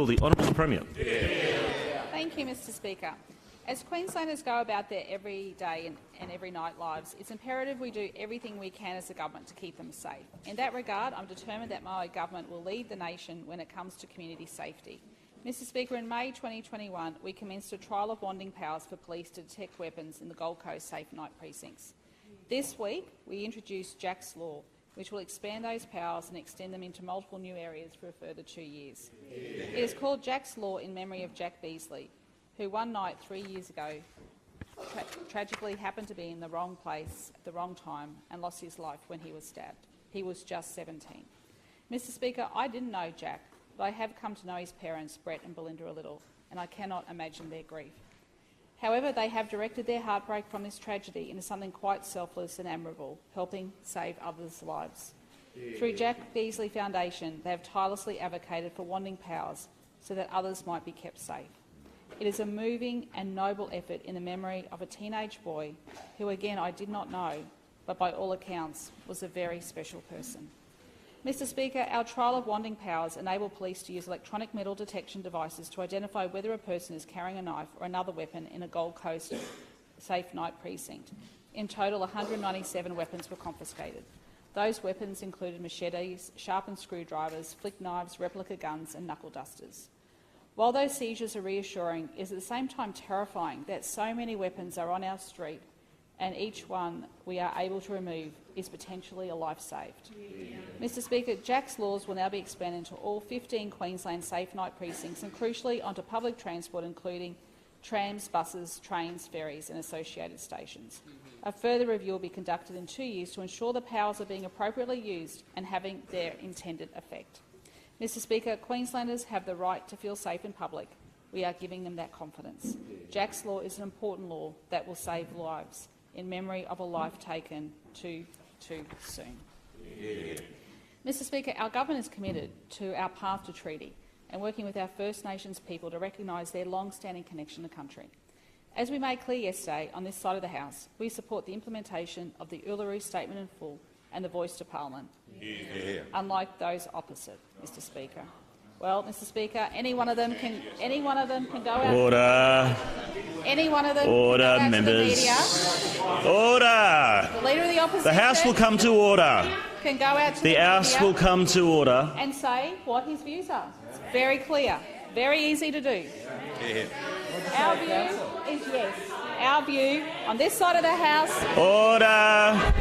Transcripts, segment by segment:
The Honourable Premier. Thank you, Mr Speaker. As Queenslanders go about their everyday and every night lives, it's imperative we do everything we can as a government to keep them safe. In that regard, I'm determined that my government will lead the nation when it comes to community safety. Mr Speaker, in May 2021, we commenced a trial of bonding powers for police to detect weapons in the Gold Coast Safe Night precincts. This week, we introduced Jack's Law, which will expand those powers and extend them into multiple new areas for a further 2 years. It is called Jack's Law in memory of Jack Beasley, who one night 3 years ago tragically happened to be in the wrong place at the wrong time and lost his life when he was stabbed. He was just 17. Mr Speaker, I didn't know Jack, but I have come to know his parents, Brett and Belinda, a little, and I cannot imagine their grief. However, they have directed their heartbreak from this tragedy into something quite selfless and admirable, helping save others' lives. Through Jack Beasley Foundation, they have tirelessly advocated for bonding powers so that others might be kept safe. It is a moving and noble effort in the memory of a teenage boy who, again, I did not know, but by all accounts was a very special person. Mr Speaker, our trial of bonding powers enable police to use electronic metal detection devices to identify whether a person is carrying a knife or another weapon in a Gold Coast Safe Night precinct. In total, 197 weapons were confiscated. Those weapons included machetes, sharpened screwdrivers, flick knives, replica guns and knuckle dusters. While those seizures are reassuring, it is at the same time terrifying that so many weapons are on our street and each one we are able to remove is potentially a life saved. Mr Speaker, Jack's laws will now be expanded to all 15 Queensland Safe Night precincts and, crucially, onto public transport, including trams, buses, trains, ferries and associated stations. A further review will be conducted in 2 years to ensure the powers are being appropriately used and having their intended effect. Mr Speaker, Queenslanders have the right to feel safe in public. We are giving them that confidence. Jack's Law is an important law that will save lives in memory of a life taken too soon. Mr Speaker, our government is committed to our path to treaty and working with our First Nations people to recognise their long-standing connection to country. As we made clear yesterday on this side of the House, we support the implementation of the Uluru Statement in full and the Voice to Parliament, unlike those opposite, Mr Speaker. Well, Mr Speaker, any one of them can go out. Order. Any one of them Order, can go out members. to the media. Order. The Leader of the Opposition. The House will come to order. Can go out to the House will come to order and say what his views are. It's very clear, very easy to do. Our view is yes. Our view on this side of the House. Order.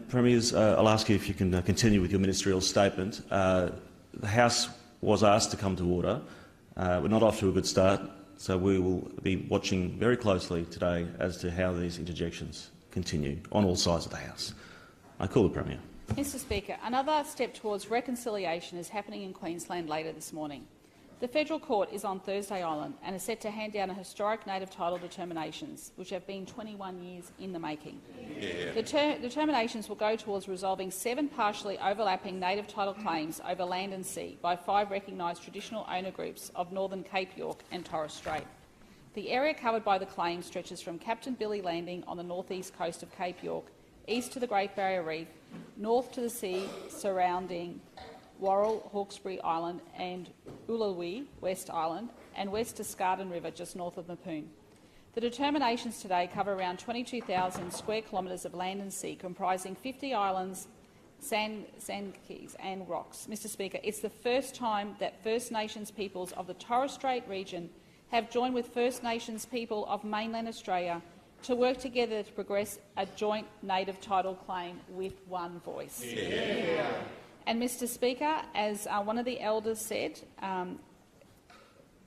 Premiers, I'll ask you if you can continue with your ministerial statement. The House was asked to come to order. We're not off to a good start, so we will be watching very closely today as to how these interjections continue on all sides of the House. I call the Premier. Mr Speaker, another step towards reconciliation is happening in Queensland later this morning. The Federal Court is on Thursday Island and is set to hand down a historic native title determinations, which have been 21 years in the making. The determinations will go towards resolving 7 partially overlapping native title claims over land and sea by 5 recognised traditional owner groups of northern Cape York and Torres Strait. The area covered by the claim stretches from Captain Billy Landing on the north-east coast of Cape York, east to the Great Barrier Reef, north to the sea surrounding Worrell, Hawkesbury Island and Uluru, West Island, and west to Scarden River, just north of Mapoon. The determinations today cover around 22,000 square kilometres of land and sea, comprising 50 islands, sand keys and rocks. Mr Speaker, it's the first time that First Nations peoples of the Torres Strait region have joined with First Nations people of mainland Australia to work together to progress a joint native title claim with one voice. And, Mr Speaker, as one of the elders said, I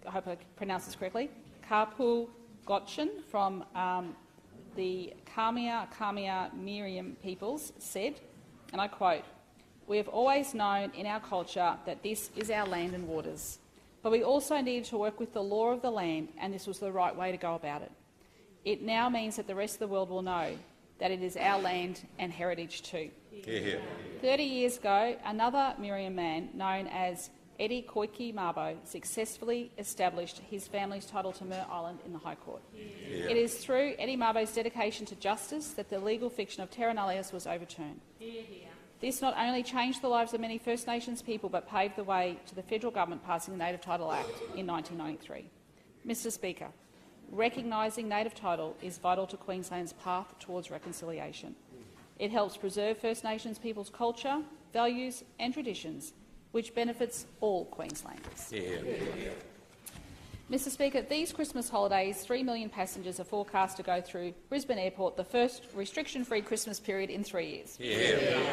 hope I pronounced this correctly, Karpu Gotchen from the Kamia Miriam peoples said, and I quote, "We have always known in our culture that this is our land and waters, but we also needed to work with the law of the land, and this was the right way to go about it. It now means that the rest of the world will know that it is our land and heritage too." 30 years ago, another Miriam man, known as Eddie Koiki Mabo successfully established his family's title to Mer Island in the High Court. Yeah. It is through Eddie Mabo's dedication to justice that the legal fiction of terra nullius was overturned. This not only changed the lives of many First Nations people but paved the way to the federal government passing the Native Title Act in 1993. Mr Speaker, recognising native title is vital to Queensland's path towards reconciliation. It helps preserve First Nations people's culture, values and traditions, which benefits all Queenslanders. Mr Speaker, these Christmas holidays, 3 million passengers are forecast to go through Brisbane Airport, the first restriction-free Christmas period in 3 years.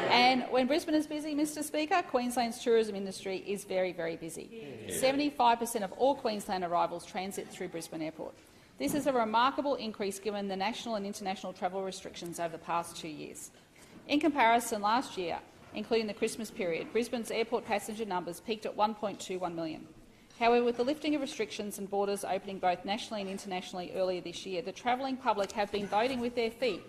And when Brisbane is busy, Mr Speaker, Queensland's tourism industry is very, very busy. 75% of all Queensland arrivals transit through Brisbane Airport. This is a remarkable increase given the national and international travel restrictions over the past 2 years. In comparison, last year, including the Christmas period, Brisbane's airport passenger numbers peaked at 1.21 million. However, with the lifting of restrictions and borders opening both nationally and internationally earlier this year, the travelling public have been voting with their feet,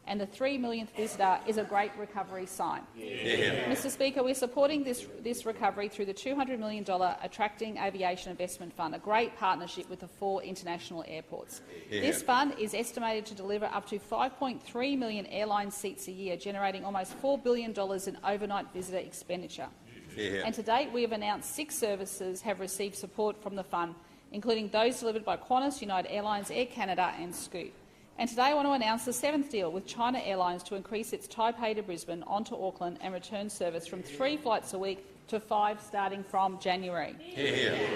and the 3 millionth visitor is a great recovery sign. Mr Speaker, we're supporting this recovery through the $200 million Attracting Aviation Investment Fund, a great partnership with the 4 international airports. This fund is estimated to deliver up to 5.3 million airline seats a year, generating almost $4 billion in overnight visitor expenditure. And to date, we have announced 6 services have received support from the fund, including those delivered by Qantas, United Airlines, Air Canada and Scoot. And today I want to announce the 7th deal with China Airlines to increase its Taipei to Brisbane onto Auckland and return service from 3 flights a week to 5 starting from January.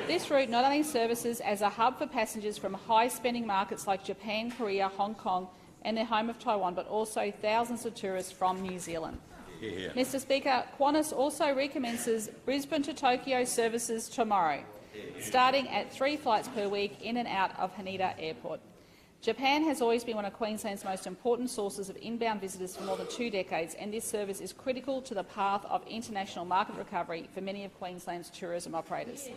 This route not only services as a hub for passengers from high-spending markets like Japan, Korea, Hong Kong and their home of Taiwan, but also thousands of tourists from New Zealand. Mr Speaker, Qantas also recommences Brisbane to Tokyo services tomorrow, starting at 3 flights per week in and out of Haneda Airport. Japan has always been one of Queensland's most important sources of inbound visitors for more than 2 decades, and this service is critical to the path of international market recovery for many of Queensland's tourism operators.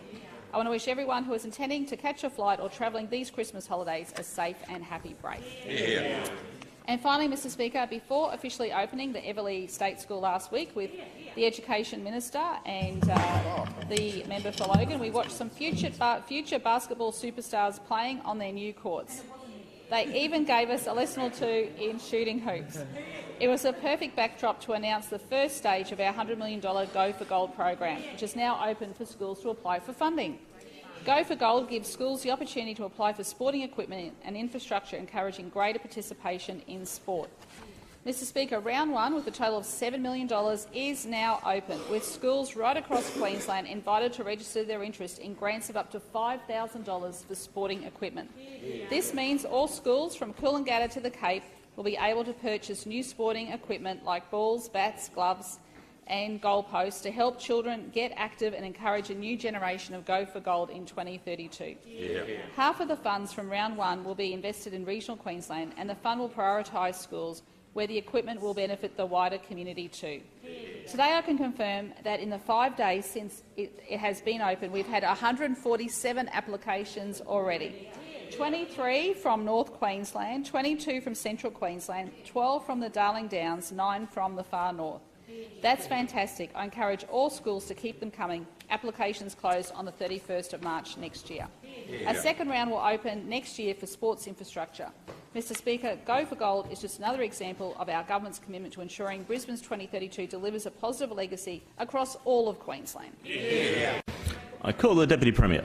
I want to wish everyone who is intending to catch a flight or travelling these Christmas holidays a safe and happy break. And finally, Mr Speaker, before officially opening the Everleigh State School last week with the Education Minister and the member for Logan, we watched some future basketball superstars playing on their new courts. They even gave us a lesson or 2 in shooting hoops. It was a perfect backdrop to announce the first stage of our $100 million Go for Gold program, which is now open for schools to apply for funding. Go for Gold gives schools the opportunity to apply for sporting equipment and infrastructure, encouraging greater participation in sport. Mr Speaker, round 1, with a total of $7 million, is now open, with schools right across Queensland invited to register their interest in grants of up to $5,000 for sporting equipment. This means all schools from Coolangatta to the Cape will be able to purchase new sporting equipment like balls, bats, gloves and goalposts to help children get active and encourage a new generation of Go for Gold in 2032. Half of the funds from round 1 will be invested in regional Queensland, and the fund will prioritise schools where the equipment will benefit the wider community too. Today I can confirm that in the 5 days since it has been open, we've had 147 applications already. 23 from North Queensland, 22 from Central Queensland, 12 from the Darling Downs, 9 from the far north. That's fantastic. I encourage all schools to keep them coming. Applications close on the 31st of March next year. A second round will open next year for sports infrastructure. Mr Speaker, Go for Gold is just another example of our government's commitment to ensuring Brisbane's 2032 delivers a positive legacy across all of Queensland. I call the Deputy Premier.